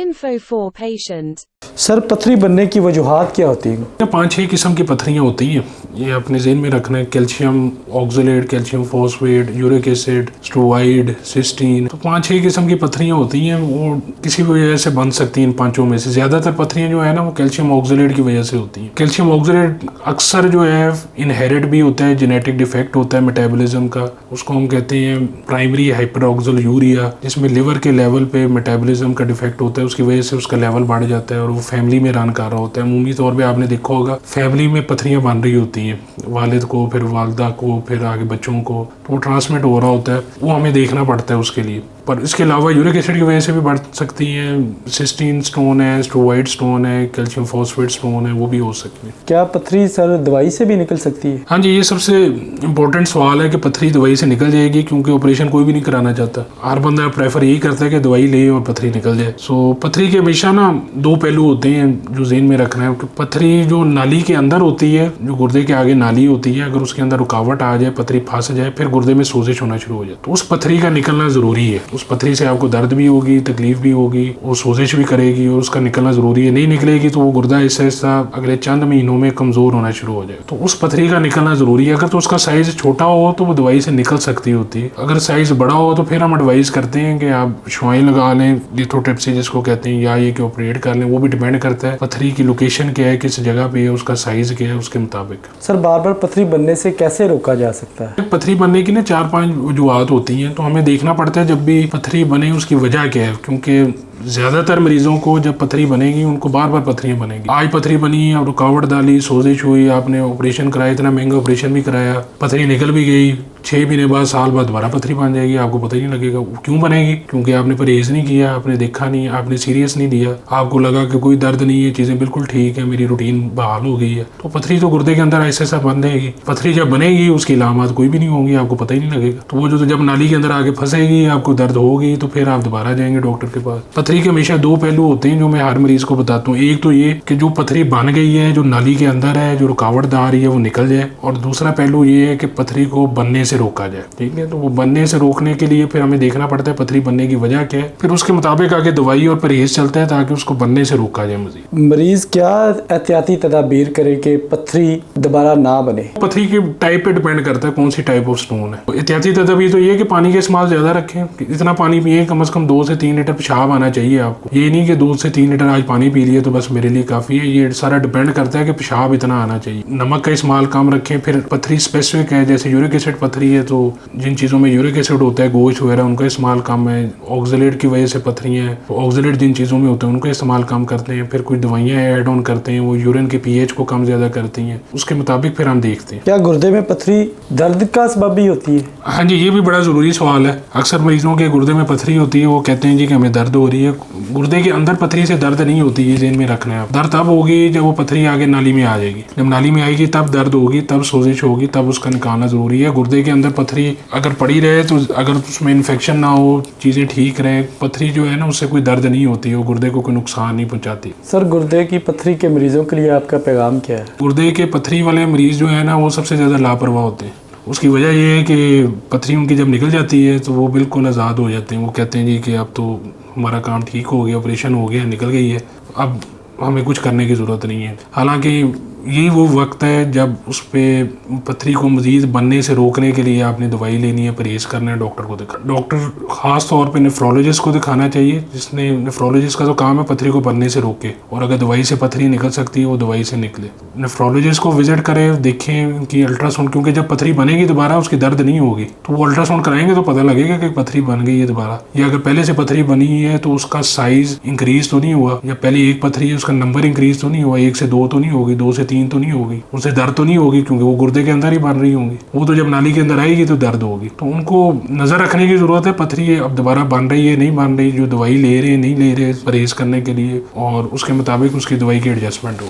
Info for patient. Sir पथरी बनने की वजूहात क्या होती हैं? 5-6 किस्म की पथरियाँ होती हैं, ये अपने ज़हन में रखना है। Calcium oxalate, calcium phosphate, uric acid, steroid, cystine. तो 5-6 किस्म की पथरियाँ होती हैं, वो किसी भी वजह से बन सकती हैं। इन पांचों में से ज़्यादातर पथरियाँ जो है ना, वो कैल्शियम ऑक्सलेट की वजह से होती हैं। कैल्शियम ऑक्सलेट अक्सर जो है इनहेरिट भी होता है, जेनेटिक डिफेक्ट होता है मेटाबॉलिज्म का। उसको हम कहते हैं प्राइमरी हाइपरऑक्सलूरिया, जिसमें लिवर के लेवल पे मेटाबॉलिज्म का डिफेक्ट होता है, उसकी वजह से उसका लेवल बढ़ जाता है और वो फैमिली में रन कर रहा होता है। अमूमी तौर पे आपने देखा होगा फैमिली में पथरियां बन रही होती हैं, वालिद को, फिर वालदा को, फिर आगे बच्चों को, तो वो ट्रांसमिट हो रहा होता है। वो हमें देखना पड़ता है उसके लिए। पर इसके अलावा यूरिक एसिड की वजह से भी बढ़ सकती हैं। सिस्टीन स्टोन है, स्टेरॉइड स्टोन है, कैल्शियम फॉस्फेट स्टोन है, वो भी हो सकती है। क्या पथरी सर दवाई से भी निकल सकती है? हाँ जी, ये सबसे इम्पोर्टेंट सवाल है कि पथरी दवाई से निकल जाएगी, क्योंकि ऑपरेशन कोई भी नहीं कराना चाहता। हर बंदा प्रेफर यही करता है कि दवाई ले और पथरी निकल जाए। सो पथरी के हमेशा ना दो पहलू होते हैं जो ज़हन में रखना है। पथरी जो नाली के अंदर होती है, जो गुर्दे के आगे नाली होती है, अगर उसके अंदर रुकावट आ जाए, पथरी फंस जाए, फिर गुर्दे में सोजिश होना शुरू हो जाए, तो उस पथरी का निकलना ज़रूरी है। उस पथरी से आपको दर्द भी होगी, तकलीफ भी होगी, वो सोजिश भी करेगी और उसका निकलना ज़रूरी है। नहीं निकलेगी तो वो गुर्दा ऐसा ऐसा अगले चंद महीनों में कमज़ोर होना शुरू हो जाए, तो उस पथरी का निकलना ज़रूरी है। अगर तो उसका साइज़ छोटा हो तो वो दवाई से निकल सकती होती है। अगर साइज़ बड़ा हो तो फिर हम एडवाइस करते हैं कि आप शुआई लगा लें, लिथोट्रिप्सी जिसको कहते हैं, या ये कि ऑपरेट कर लें। वो भी डिपेंड करता है पथरी की लोकेशन क्या है, किस जगह पे है, उसका साइज़ क्या है, उसके मुताबिक। सर बार बार पथरी बनने से कैसे रोका जा सकता है? पथरी बनने की ना 4-5 वजूहत होती हैं, तो हमें देखना पड़ता है जब भी पथरी बने उसकी वजह क्या है। क्योंकि ज़्यादातर मरीजों को जब पथरी बनेगी उनको बार बार पथरियाँ बनेगी। आज पथरी बनी, अब रुकावट डाली, सोजिश हुई, आपने ऑपरेशन कराया, इतना महंगा ऑपरेशन भी कराया, पथरी निकल भी गई, 6 महीने बाद, साल बाद दोबारा पथरी बन जाएगी, आपको पता ही नहीं लगेगा। क्यों बनेगी? क्योंकि आपने परहेज नहीं किया, आपने देखा नहीं, आपने सीरियस नहीं दिया, आपको लगा कि कोई दर्द नहीं है, चीज़ें बिल्कुल ठीक है, मेरी रूटीन बहाल हो गई है। तो पथरी तो गुर्दे के अंदर ऐसे ऐसा बन जाएगी। पथरी जब बनेगी उसकी अलामत कोई भी नहीं होंगी, आपको पता ही नहीं लगेगा। तो वो जो जब नाली के अंदर आके फंसेगी, आपको दर्द होगी, तो फिर आप दोबारा जाएंगे डॉक्टर के पास। पथरी के हमेशा दो पहलू होते हैं जो मैं हर मरीज को बताता हूँ। एक तो ये कि जो पथरी बन गई है, जो नाली के अंदर है, जो रुकावट आ रही है, वो निकल जाए। और दूसरा पहलू ये है कि पथरी को बनने से रोका जाए। ठीक है, तो वो बनने से रोकने के लिए फिर हमें देखना पड़ता है पथरी बनने की वजह क्या है, फिर उसके मुताबिक आगे दवाई और परहेज चलता है ताकि उसको बनने से रोका जाए। मजीद मरीज क्या एहतियाती तदाबीर करे कि पथरी दोबारा ना बने? पथरी के टाइप पे डिपेंड करता है कौन सी टाइप ऑफ स्टोन है। एहतियाती तदाबीर तो ये है कि पानी का इस्तेमाल ज्यादा रखें, इतना पानी पिए, कम से कम 2 से 3 लीटर पेशाब आना चाहिए आपको। ये नहीं कि 2 से 3 लीटर आज पानी पी लिए तो बस मेरे लिए काफ़ी है। ये सारा डिपेंड करता है कि पेशाब इतना आना चाहिए। नमक का इस्तेमाल कम रखें। फिर पथरी स्पेसिफिक है, जैसे यूरिक एसिड पथरी है, तो जिन चीज़ों में यूरिक एसिड होता है, गोश्त वगैरह, उनका इस्तेमाल कम है। ऑक्सलेट की वजह से पथरियाँ हैं, तो ऑक्सलेट जिन चीज़ों में होते हैं उनका इस्तेमाल कम करते हैं। फिर कुछ दवाइयाँ ऐड ऑन करते हैं, वो यूरिन के pH को कम ज़्यादा करती हैं, उसके मुताबिक फिर हम देखते हैं। क्या गुर्दे में पथरी दर्द का सबब भी होती है? हाँ जी, ये भी बड़ा ज़रूरी सवाल है। अक्सर मरीजों के गुर्दे में पथरी होती है, वो कहते हैं जी कि हमें दर्द हो रही है। गुर्दे के अंदर पथरी से दर्द नहीं होती, ये ज़हन में रखना है। दर्द तब होगी जब वो पथरी आगे नाली में आ जाएगी। जब नाली में आएगी तब दर्द होगी, तब सोजिश होगी, तब उसका निकालना ज़रूरी है। गुर्दे के अंदर पथरी अगर पड़ी रहे, तो अगर उसमें इन्फेक्शन ना हो, चीज़ें ठीक रहे, पथरी जो है ना उससे कोई दर्द नहीं होती है, वो गुर्दे को कोई नुकसान नहीं पहुँचाती। सर गुर्दे की पथरी के मरीजों के लिए आपका पैगाम क्या है? गुर्दे के पथरी वाले मरीज जो है ना, वो सबसे ज़्यादा लापरवाह होते हैं। उसकी वजह ये है कि पथरी उनकी जब निकल जाती है तो वो बिल्कुल आज़ाद हो जाते हैं। वो कहते हैं जी कि अब तो हमारा काम ठीक हो गया, ऑपरेशन हो गया, निकल गई है, अब हमें कुछ करने की ज़रूरत नहीं है। हालांकि यही वो वक्त है जब उस पर पथरी को मज़ीद बनने से रोकने के लिए आपने दवाई लेनी है, परहेज करना है, डॉक्टर को दिखाना। डॉक्टर ख़ास तौर पे नेफ्रोलॉजिस्ट को दिखाना चाहिए, जिसने नेफ्रोलॉजिस्ट का तो काम है पथरी को बनने से रोके, और अगर दवाई से पथरी निकल सकती है वो दवाई से निकले। नेफ्रोलॉजिस्ट को विजिट करें, देखें कि अल्ट्रासाउंड, क्योंकि जब पथरी बनेगी दोबारा उसकी दर्द नहीं होगी, तो वो अल्ट्रासाउंड कराएंगे तो पता लगेगा कि पथरी बन गई है दोबारा। या अगर पहले से पथरी बनी है तो उसका साइज़ इंक्रीज तो नहीं हुआ, या पहले एक पथरी है उसका नंबर इंक्रीज तो नहीं हुआ, 1 से 2 तो नहीं होगी, 2 से 3 तो नहीं होगी, उनसे दर्द तो नहीं होगी, क्योंकि वो गुर्दे के अंदर ही बन रही होंगी। वो तो जब नाली के अंदर आएगी तो दर्द होगी। तो उनको नज़र रखने की ज़रूरत है, पथरी अब दोबारा बन रही है नहीं बन रही, जो दवाई ले रहे हैं नहीं ले रहे परहेज करने के लिए, और उसके मुताबिक उसकी दवाई की एडजस्टमेंट हो।